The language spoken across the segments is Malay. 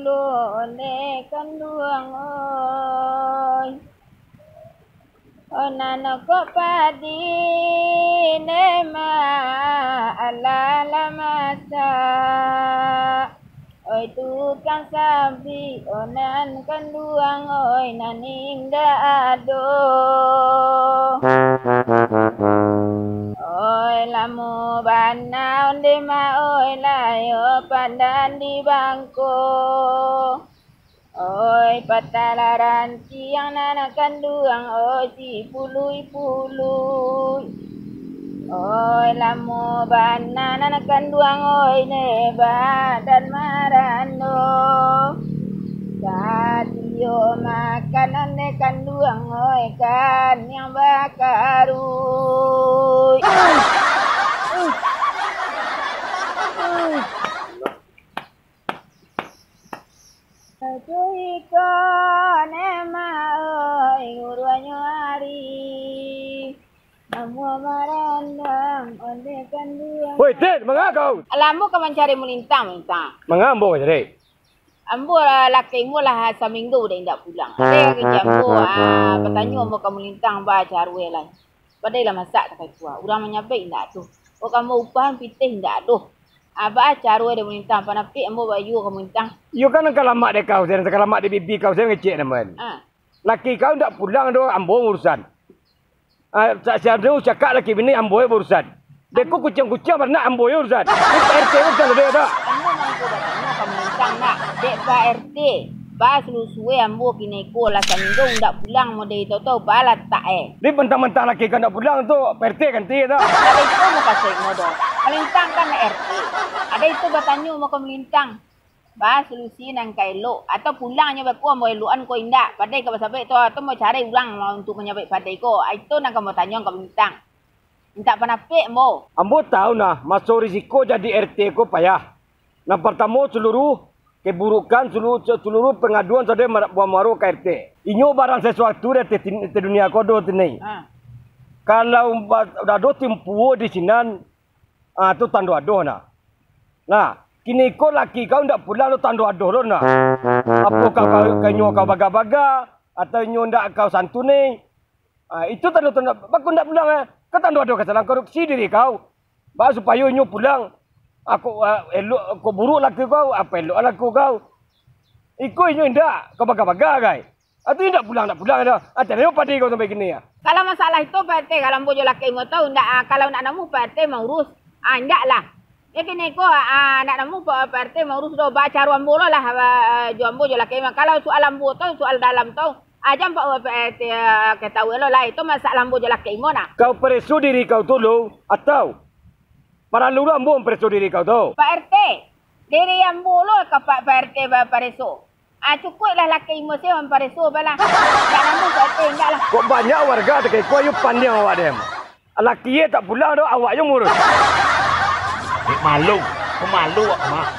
bulu ne kanduang oi. Onana ko padi ne ma ala la masa. Oi tukang sapi onan kanduang oi naning da ado. Oi lamu bana onde ma oi layo pandan di bangko. Oi patalaran siang nana kanduang oi si pului-pului. Oi lamu bana nana kanduang oi neba dan marano. Satio makanan ne kanduang oi kan yang bakarui. Iko nema oi guruanyo hari. Namu marandang onde kanduang. Woi, Ted, mengakau? Alambo ka mencari melintang. Mengambo, jadi. Ambo laki mo lah sa minggu dah indak pulang. Ada kerja ambo bertanya mo kamu lintang ba carwe lah. Padai lah masak tak kai kuah. Urang menyapai indak tu. O kamu upahan pitih indak tu. Aba carwe dah melintang panapi ambo bayu kamu lintang. Yo kan kalamak dek kau, saya kalamak dek bibi kau, saya ngecek naman. Laki kau ndak pulang do ambo urusan. Saya cakap laki bini ambo urusan. Deku kucing-kucing pernah ambo urusan. Ini RT urusan dia dah. Ambo mangko bertanya kamu lintang nak. Dek Pak RT. Ba selusue ambo kineko lah sa minggu ndak pulang mo dei tahu balat tak Ni mentang-mentang laki kau ndak pulang tu, RT kan dia dah. Ada itu mo kasih mo do. Melintang kan RT. Ada itu bertanya mo kamu lintang. Ba solusi nang kailo atau pulangnya ba ko mo eluan ko indak. Padai ka basabe to atau mo cari ulang untuk menyabek padai ko. Itu nang kamu tanya kamu lintang. Minta panapik mo. Ambo tahu nah, masuk risiko jadi RT ko payah. Nah pertama seluruh keburukan, seluruh pengaduan saudara buah maru ke RT. Inyo barang sesuatu di dunia kodo ini. Kalau udah do timpu di sini, tu tandu adoh nah. Nah, kini ko laki kau ndak pulang lo tandu adoh lo nah. Apa kau baga-baga atau inyo ndak kau santuni? Itu tandu baku ndak pulang Kau tandu adoh kesalahan korupsi diri kau. Bah supaya inyo pulang. Aku elok kau buruk laki kau, apa elok laku kau. Iko inyo ndak kau baga-baga guys. Atau ndak pulang dah. Ada leo padi kau sampai gini ya. Kalau masalah itu Pak RT, kalau bojo laki mau tahu ndak kalau nak namu Pak RT mau urus. Ndak lah. Ya kini ko nak namu Pak RT mau urus do baca ruang bola lah jual bojo laki. Kalau soal ambo tahu soal dalam tahu. Ajam Pak RT ketahui lo lah itu masalah bojo laki mo nak. Kau preso diri kau dulu atau para lulu ambo preso diri kau tu. Pak RT, diri ambo lo ke Pak RT preso. Cukuplah laki mo saya preso balah. Tak namu Pak RT enggak lah. Kok banyak warga tak kau ayu pandang awak dem. Laki tak pulang do awak yang ngurus. Malu, kau malu mah.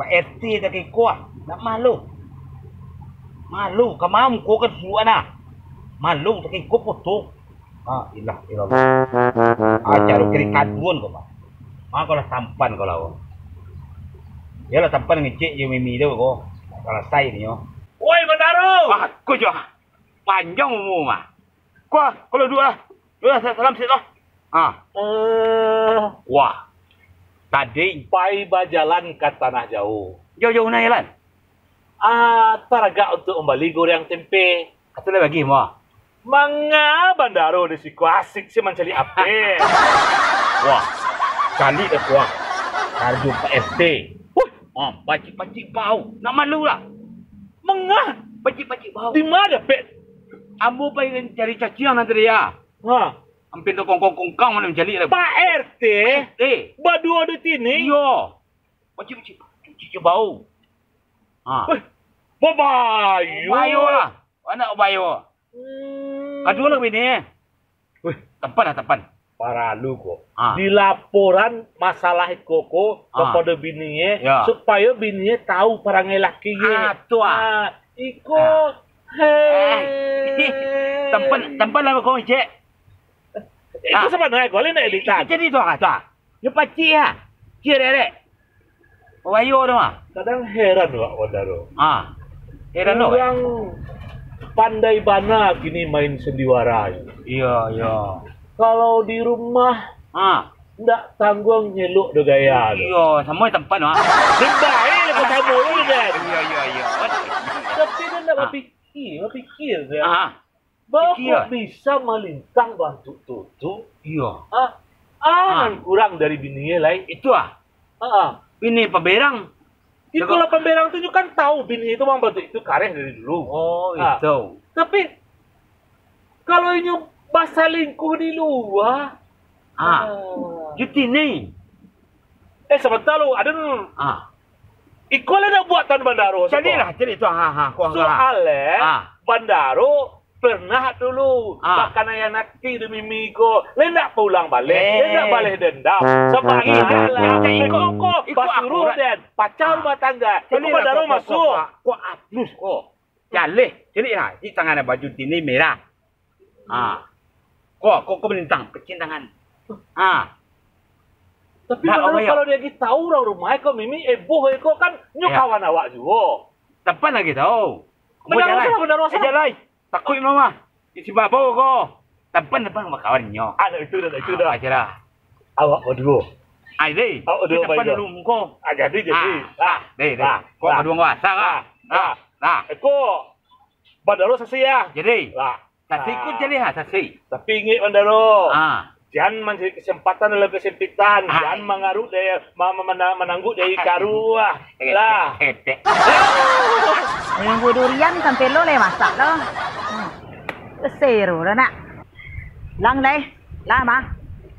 Pak RT tak kau nak malu. Malu, kamu kau kan suruh anak. Malu tak kau foto. Ilah. Ajar kiri kaduan kau mah. Kau lah tampan kau lah. Ya lah tampan ngecek je mimi dia kau. Kalau saya ni yo. Woi Bandaro. Kau je panjang umur mah. Kau kalau dua salam sikit lah. Wah. Tadi pai bajalan ke tanah jauh. Jauh-jauh na jalan. Taraga untuk kembali goreng tempe. Atau lagi mah. Mga Bandaro di siku asik sih mencari ape. Wah. Kali dah kuah. Karju Pak RT. Pacik-pacik bau. Nak malu lah. Mengah. Pacik-pacik bau. Di mana pet? Ambo pengen cari cacian nanti dia. Hampir tu kongkong-kongkong mana mencari lah. Pak RT? Badu ada tini? Yo. Pacik-pacik bau. Bayu. Bayu lah. Anak bayu. Aduh lah bini. Tepan. Para lu kok. Di laporan masalah koko kepada bininya supaya bininya tahu perangai lakinya. Iko. Tempat lah kau cek. Itu sebenarnya kau nak elitan. Jadi tu Yo pacik ah. Kira dek. Wayo dah mah. Kadang heran Wak Bandaro. Heran lo. Orang pandai bana kini main sendiwara. Iya. Kalau di rumah ndak tanggung nyeluk do gaya. Iya, sama tempat mah. Baik aku tamu ni kan. Iya. Tapi dia nak berfikir dia. Fikir. Bapak bisa melintang bantu tutu. Iya. Kurang dari bininya lain. Itu Ini paberang. Itu lah pemberang tu kan tahu bini itu memang bantu itu kareh dari dulu. Oh, itu. Tapi kalau ini bahasa lingkuh di luar. Juti ni. Sebentar lu ada Iko le dah buat Tan Bandaro. Jadi itu Soalnya Bandaro pernah dulu makan ayam naki demi miko. Le nak pulang balik. Le nak balik dendam. Sebab Iko pasuruh dan pacar rumah tangga. Iko Bandaro masuk. Kok aplus kok. Jaleh. Jadi di tangan baju tini merah. Kok melintang kecil tangan. Tapi kalau dia tahu orang rumah kau mimi boh kau kan kawan awak juga. Tepan lagi tahu. Benar rasa. Jalan. Takut mama. Isi babau kau. Tepan sama kawannya. Itu dah. Ajarah. Awak berdua. Deh. Awak berdua tepan dulu kau. Jadi. Deh. Kau berdua kuasa kah? Eko. Bandaro sasi ya. Jadi. Sasi ikut jadi sasi. Tapi ingat Bandaro. Jangan mencari kesempatan dalam kesempitan. Jangan mengarut dia, menangguk dari karuah. Lah. Menunggu durian sampai lo le masak lo. Seru lah nak. Lang le. Lama.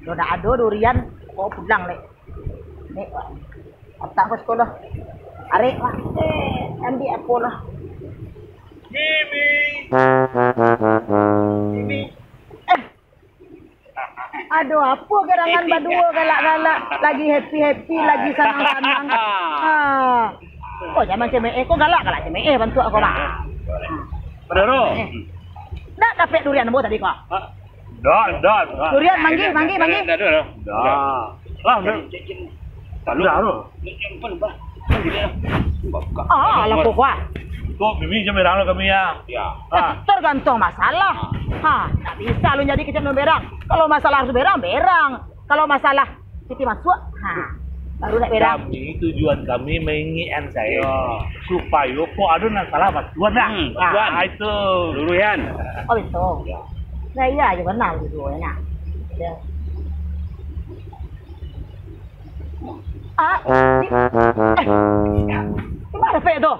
Lo dah ada durian. Kau pulang le. Ni. Otak ke sekolah. Arek mak. Ambil apa lah. Mimi. Aduh, apa gerangan berdua galak-galak. Lagi happy-happy, lagi senang-senang. Kok zaman CME, kok galak-galak CME bantu aku mak. Bandaro. Dah dapat durian nemu tadi kok. Dah. Durian manggi. Dah. Lah, lah kok kuah. Kok Mimi jemerang lah kami ya. Tergantung masalah. Tak bisa lu jadi kecil berang. Kalau masalah harus berang. Kalau masalah Siti masuk, baru nak berang. Kami tujuan kami mengingatkan saya supaya kok ada masalah bantuan dah. Itu Durian. Oh itu. Saya juga kenal gitu ya. Gimana Pak itu?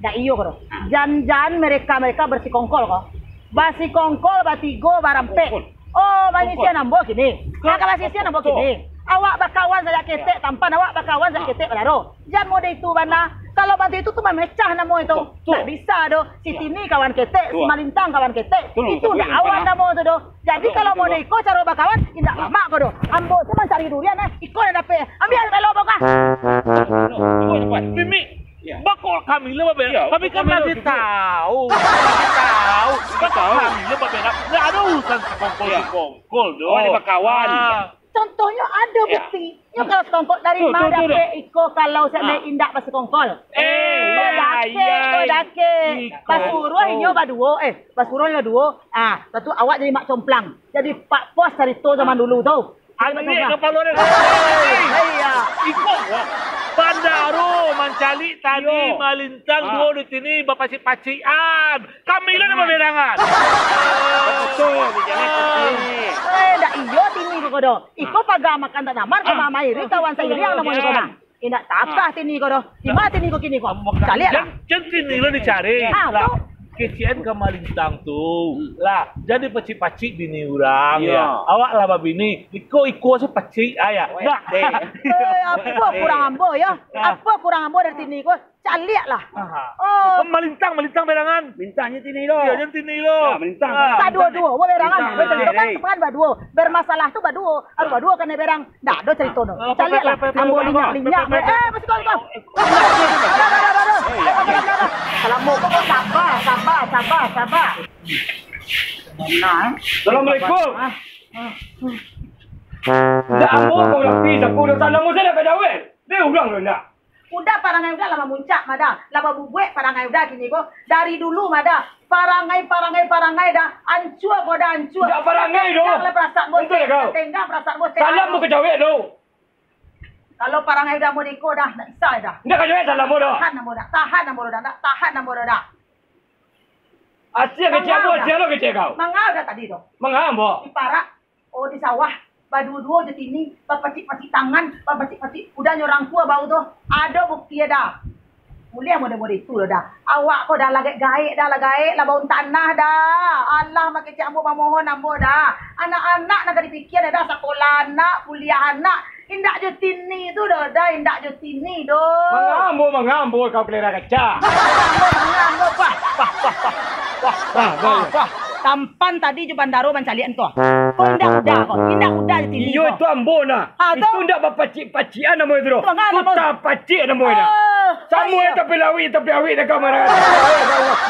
Dak iyo kau. Jan mereka bersikongkol kok. Bersikongkol batigo barampe. Manusia nambah gini. Manusia nambah gini. Awak bakawan saya ketek tampan, awak bakawan saya ketek Bandaro. Jangan mode itu mana. Kalau bantu itu tuh memecah nama itu. Tak bisa doh. Si Tini kawan ketek, si Malintang kawan ketek. Itu nak awan nama itu doh. Jadi kalau mode iko cara bakawan, tidak lama kau doh. Ambo cuma cari durian iko yang dapat. Ambil melo bokah. Mimi, bakal kami le babe. Kami kan nanti tahu. Kami le babe. Enggak ada urusan kongkol doh. Ini bakawan. Contohnya ada bukti. Yo kalau sekongkol dari mana dapat iko kalau saya indak pas sekongkol. Dake. Pasuruh inyo baduo. Pasuruhnya duo. Satu awak jadi mak complang. Jadi Pak Pos dari tu zaman dulu tu. Ini kepala dia. Iko. Bandaro mencali tadi Malintang dua di sini bapacik-pacian. Kami lah nama berangan. Betul, jangan Dak iyo tini kau doh. Iko paga makan tanaman ke mama iri kawan saya iri yang namanya kau dah. Indak takah tini kau doh. Di mana tini kau kini kau? Kali lah. Jangan tini lo dicari. Kecian ke Malintang tu. Lah, jadi pacik-pacik bini orang ya. Awak lah babini, iko sih pacik ayah. Dah. Apa kurang ambo ya? Apa kurang ambo dari sini kau? Caliak lah. Malintang berangan. Mintanya tini lo. Ya, jangan tini lo. Melintang. Tak dua-dua, wa berangan. Betul kan sepan badua. Bermasalah tu badua. Harus badua kan berang. Dah, do cerita no. Caliak lah. Ambo linyak. Mesti kau. Kalau mau kau sabar. Assalamualaikum. Dah ambo kau lebih sepuluh tanah mu saya dah kejawin. Dia ulang lu nak. Udah parangai udah lama muncak mada. Lama bubuek parangai udah kini ko. Dari dulu mada. Parangai dah. Ancua ko dah ancua. Tak parangai doh. Tengah perasaan bos. Betul kau. Tengah perasaan bos. Salam mu kejawin doh. Kalau parangai udah mau deko dah. Tak bisa dah. Ndak kejawin salam mu doh. Tahan namo dah. Tahan namo dah. Asyik kecil aku, asyik lo kecil kau. Mangau dah tadi doh. Mengapa? Di parak. Oh di sawah. Badu-dua je sini, papacik-pacik tangan, papacik-pacik udah nyorang tua bau tu. Ada bukti dah. Boleh mode-mode itu dah. Awak kau dah lagak gaik lah bau tanah dah. Allah makai cik ambo mohon ambo dah. Anak-anak nak dipikir dah sekolah anak, kuliah anak. Indak je tini tu dah, indak je tini doh. Mengambo kau kelera kecah. Mengambo. Wah. Tampan tadi je bandaro mencalian kau. Kau indak udah je tini. Iyo itu ambo nak. Itu ndak bapacik-pacikan nama itu doh. Putar pacik nama itu. Semua tapi awi dah kau marah.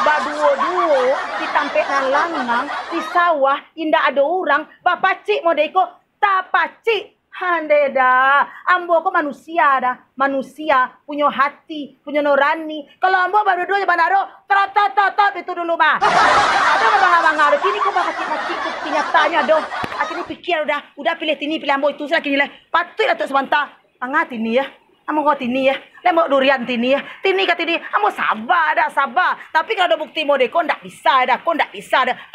Baduo-duo ditampek lanang di sawah indah ada orang bapacik modeko tapacik. Hande dah, ambo ko manusia dah, manusia punya hati, punya nurani. Kalau ambo baru dua je bandaro, tot itu dulu mah. Ada bangga-bangga, kini ko bapacik-pacik tu kenyataannya doh. Akhirnya pikir udah pilih tini pilih ambo itu sudah kini lah. Patutlah tu sebentar. Angah tini ya. Amo kau tini ya, lemok durian tini ya, tini kat tini, amo sabar. Tapi kalau ada bukti modeko, ndak bisa dah.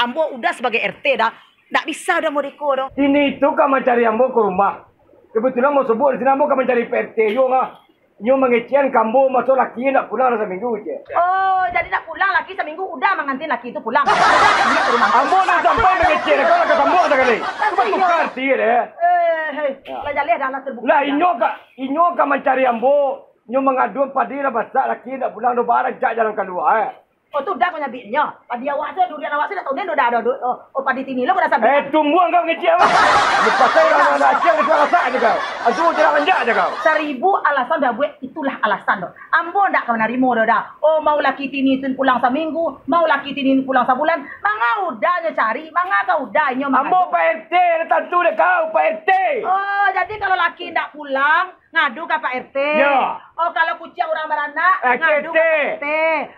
Ambo udah sebagai RT dah, ndak bisa dah modeko dah. Ini itu kau mencari ambo ke rumah. Kebetulan mau sebut di sini ambo kau mencari PRT yo ngah. Nyo mengecian kambo masuk laki nak pulang dah seminggu je. Oh, jadi nak pulang laki seminggu udah mengantin laki itu pulang. Udah ke rumah. Ambo nak sampai mengecian kau nak ketemu dah kali. Kau tukar tiar eh. Lah jaleh dah lah terbuka. Lah inyo ka mencari ambo. Nyo mengadu padi lah basak laki nak pulang do barang jak jalan keluar. Oh tu dah kau nyabitnya. Padi awak tu durian awak tu dah tahu dah ada. Oh padi tini lo kau dah sabit. Tumbuh kau ngecian. Lepas saya orang nak cian kau rasak je kau. Aduh jangan jak je kau. 1000 alasan dah buat itulah alasan dah. Ambo ndak kau narimo dah. Oh mau laki tini tu pulang seminggu, mau laki tini pulang sebulan. Mangga udah cari, mangga kau udah nyo. Ambo Pak RT tentu dah kau Pak RT. Oh jadi kalau laki ndak pulang ngadu ke Pak RT. Ya. Oh kalau kucing orang beranak ngadu ke Pak RT.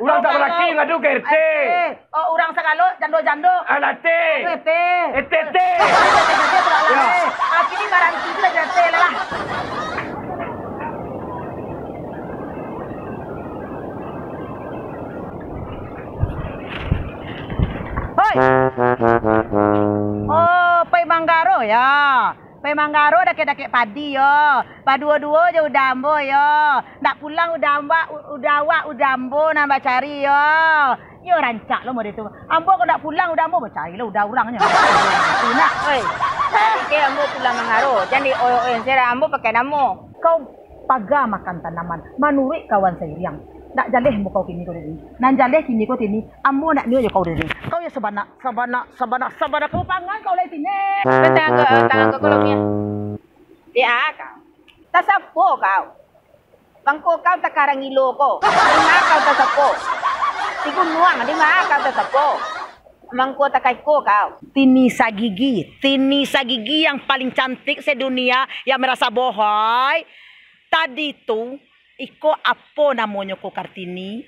Orang tak berlaki ngadu ke RT. Oh orang segalo jando-jando. RT. RT. RT. Akhirnya barang itu sudah RT lah. Hoi. Oh, Pai Manggaro ya. Pai Manggaro dak padi yo. Padua-dua je udah ambo yo. Nak pulang udah ambo nambah cari yo. Yo rancak lo mode tu. Ambo kau nak pulang udah ambo cari lo udah orangnya. Tu nak. Oi. Ke ambo pulang Manggaro. Jadi oyo saya ambo pakai namo. Kau paga makan tanaman. Menurut kawan saya yang nak jaleh mu kau kini kau ini. Nan jaleh kini kau ini. Ambo nak niyo kau ini. Kau ya sabana kau pangan kau lagi sini. Tangan ke kolongnya. Dia kau. Tasapo kau. Bangko kau takarang ilo ko. Di mana kau tasapo? Tigun nuang di mana kau tasapo? Mangko takai ko kau. Tini sagigi yang paling cantik sedunia yang merasa bohoi. Tadi tu iko apa namanya ko Kartini?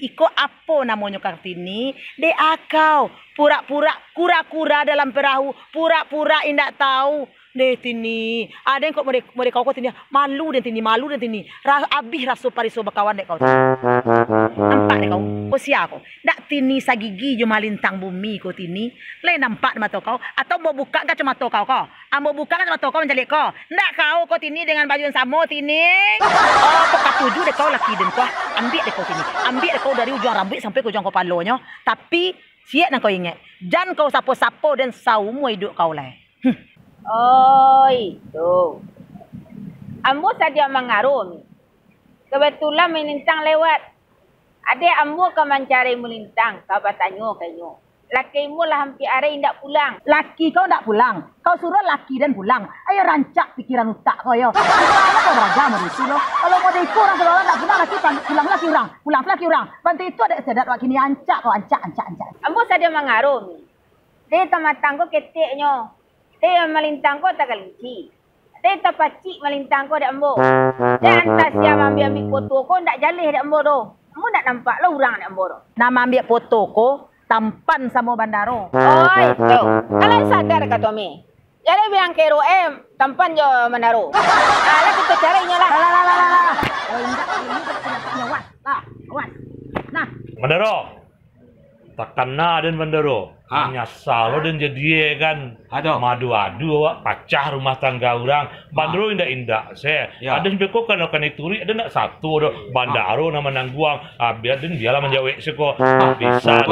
De akau pura-pura kura-kura dalam perahu, pura-pura indak tahu. De tini, ada yang kok mau kau tini malu dan tini. Abih rasu pariso bakawan dek kau. Nampak dek kau. Kau sia kau. Dak tini sagigi jo malintang bumi kau tini. Le nampak mata kau atau mau buka ke mata kau kau? Ambo buka ke mata kau mencari kau. Ndak kau tini dengan baju yang sama tini. Oh, kau katuju dek kau laki den kau. Ambil dek kau tini. Ambil dek kau dari ujung rambut sampai ke ujung kepalanya. Tapi siap nak kau ingat. Jangan kau sapo-sapo dan saumu hidup kau lah. Oh itu. Ambo saja mengarun. Kebetulan melintang lewat. Ada ambo ke mencari melintang. Kau bertanya kayaknya. Laki mu lah hampir hari indak pulang. Laki kau tak pulang. Kau suruh laki dan pulang. Ayo rancak pikiran utak kau yo. Kau beragam itu loh. Kalau kau dah ikut orang seorang tak pulang laki pulang laki orang. Bantu itu ada sedat waktu ini ancak kau ancak. Ambo saja mengarun. Dia tamatang ko keteknya. Dia melintang ko tak kelinci. Teta pacik malintang ko dak ambo. Dan tak siap ambil foto ko ndak jalih dak ambo tu. Ambo nak nampak lah orang dak ambo tu. Nama ambil foto ko tampan sama bandaro. Oi, tu. Kalian sadar ka Tommy? Jadi bilang ke ROM, tampan jo Bandaro. Lah kita carinya lah. Oh, ini kenyataannya wan. Wan. Nah, Bandaro. Takkan na dan Bandaro. Nyasal dan jadi kan. Madu-adu awak pacah rumah tangga orang. Bandaro indah-indah saya. Ada sebeko kan akan ituri ada nak satu do. Bandaro nama nangguang. Biar dan biarlah menjawab seko. Bisa.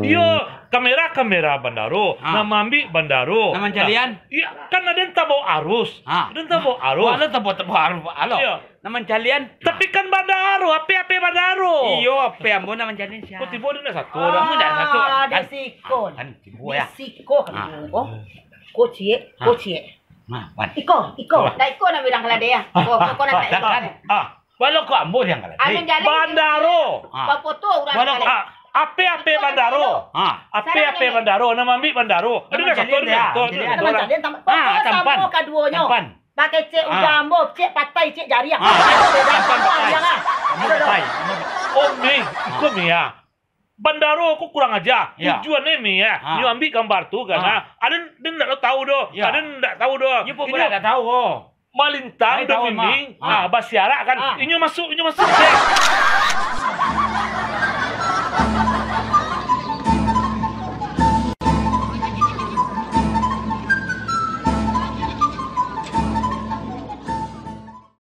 Yo, kamera Bandaro. Nama ambil Bandaro. Nama jalian? Iya, kan ada yang tak bawa arus. Ada yang tak bawa arus. Ada tak bawa arus. Halo. Nama jalian? Tapi kan Bandaro, apa Bandaro? Iyo, apa yang mau nama jalian siapa? Kok tiba ada satu? Kamu dah satu. ada siko. Kan tiba ya. Siko kan. Ko cie. Nah, wan. Iko. Tak ikut nak bilang kalau dia. Kau nak tak ikut. Walau kau ambo yang kalah. Anu jalih. Bandaro. Kau foto orang Walau jalih. apa Bandaro? Apa Bandaro? Nama ambil Bandaro. Ada Nama satu jalian ada. Nama jalian tampan. Sama kaduanya. Tampan. Pakai cek ujambo, cek patai, cek jariah. Oh, ikut ya. Bandaro aku kurang aja. Tujuannya mi ya. Ni ambil gambar tu kan. Ada tidak tahu doh. Ada tidak tahu doh. Ibu pun tidak tahu. Malintang dan Miming. Basiara kan. Inyo masuk.